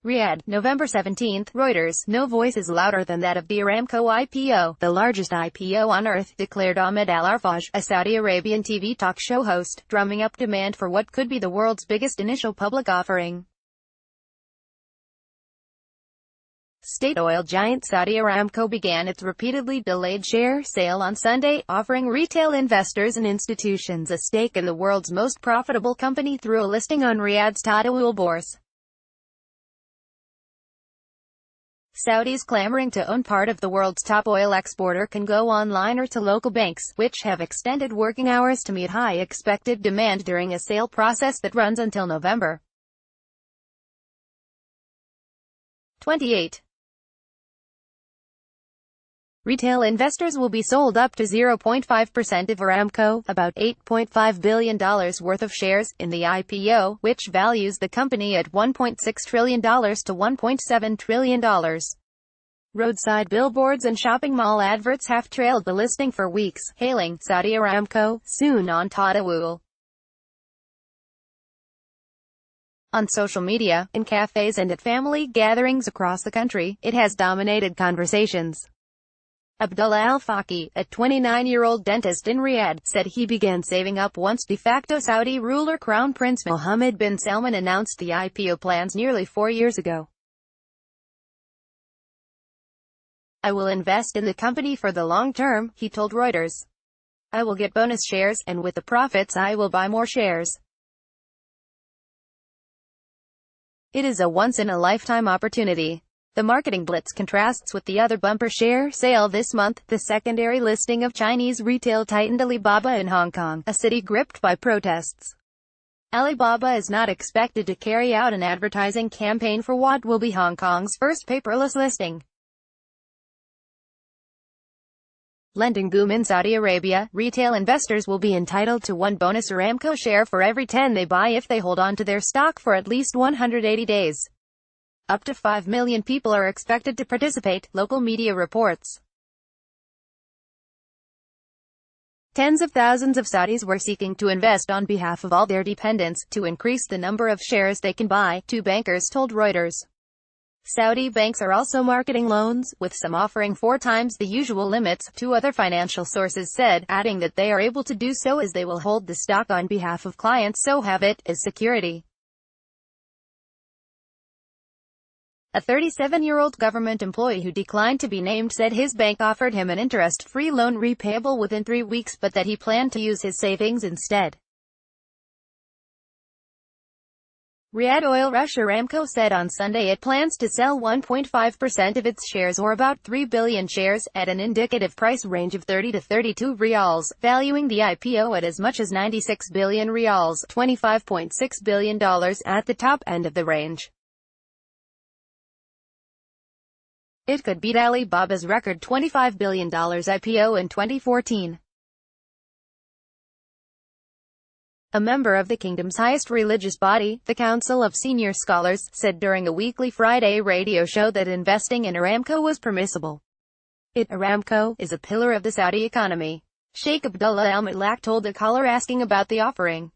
Riyadh, November 17, Reuters. No voice is louder than that of the Aramco IPO, the largest IPO on earth, declared Ahmed Al-Arfaj, a Saudi Arabian TV talk show host, drumming up demand for what could be the world's biggest initial public offering. State oil giant Saudi Aramco began its repeatedly delayed share sale on Sunday, offering retail investors and institutions a stake in the world's most profitable company through a listing on Riyadh's Tadawul Bourse. Saudis clamoring to own part of the world's top oil exporter can go online or to local banks, which have extended working hours to meet high expected demand during a sale process that runs until November 28. Retail investors will be sold up to 0.5% of Aramco, about $8.5 billion worth of shares, in the IPO, which values the company at $1.6 trillion to $1.7 trillion. Roadside billboards and shopping mall adverts have trailed the listing for weeks, hailing Saudi Aramco, soon on Tadawul. On social media, in cafes and at family gatherings across the country, it has dominated conversations. Abdullah Al-Faqi, a 29-year-old dentist in Riyadh, said he began saving up once de facto Saudi ruler Crown Prince Mohammed bin Salman announced the IPO plans nearly 4 years ago. "I will invest in the company for the long term," he told Reuters. "I will get bonus shares, and with the profits I will buy more shares. It is a once-in-a-lifetime opportunity." The marketing blitz contrasts with the other bumper share sale this month, the secondary listing of Chinese retail titan Alibaba in Hong Kong, a city gripped by protests. Alibaba is not expected to carry out an advertising campaign for what will be Hong Kong's first paperless listing. Lending boom in Saudi Arabia. Retail investors will be entitled to one bonus Aramco share for every 10 they buy if they hold on to their stock for at least 180 days. Up to 5 million people are expected to participate, local media reports. Tens of thousands of Saudis were seeking to invest on behalf of all their dependents, to increase the number of shares they can buy, two bankers told Reuters. Saudi banks are also marketing loans, with some offering 4 times the usual limits, two other financial sources said, adding that they are able to do so as they will hold the stock on behalf of clients so have it as security. A 37-year-old government employee who declined to be named said his bank offered him an interest-free loan repayable within 3 weeks, but that he planned to use his savings instead. Riyadh oil rush Aramco said on Sunday it plans to sell 1.5% of its shares, or about 3 billion shares, at an indicative price range of 30 to 32 riyals, valuing the IPO at as much as 96 billion riyals, $25.6 billion, at the top end of the range. It could beat Alibaba's record $25 billion IPO in 2014. A member of the kingdom's highest religious body, the Council of Senior Scholars, said during a weekly Friday radio show that investing in Aramco was permissible. Aramco is a pillar of the Saudi economy, Sheikh Abdullah Al Malak told a caller asking about the offering.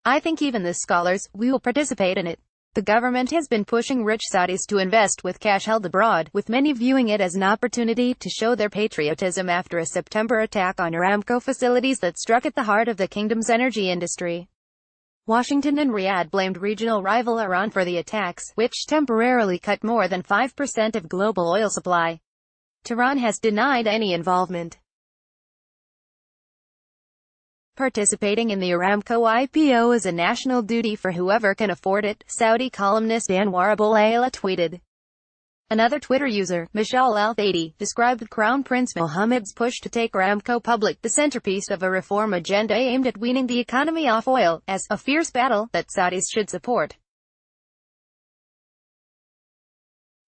"I think even the scholars, we will participate in it. The government has been pushing rich Saudis to invest with cash held abroad, with many viewing it as an opportunity to show their patriotism after a September attack on Aramco facilities that struck at the heart of the kingdom's energy industry." Washington and Riyadh blamed regional rival Iran for the attacks, which temporarily cut more than 5% of global oil supply. Tehran has denied any involvement. Participating in the Aramco IPO is a national duty for whoever can afford it, Saudi columnist Anwar Aboulayla tweeted. Another Twitter user, Mishal Al-Thadi, described Crown Prince Mohammed's push to take Aramco public, the centerpiece of a reform agenda aimed at weaning the economy off oil, as a fierce battle that Saudis should support.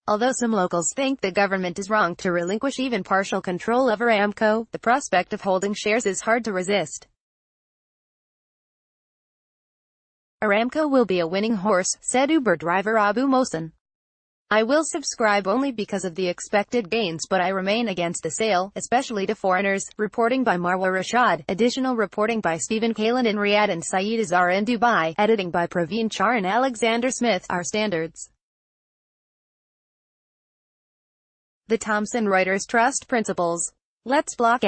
Although some locals think the government is wrong to relinquish even partial control of Aramco, the prospect of holding shares is hard to resist. "Aramco will be a winning horse," said Uber driver Abu Mohsen. I will subscribe only because of the expected gains, but I remain against the sale, especially to foreigners. Reporting by Marwa Rashad. Additional reporting by Stephen Kalin in Riyadh and Saeed Azhar in Dubai. Editing by Praveen Char and Alexander Smith. Our standards. The Thomson Reuters Trust Principles. Let's block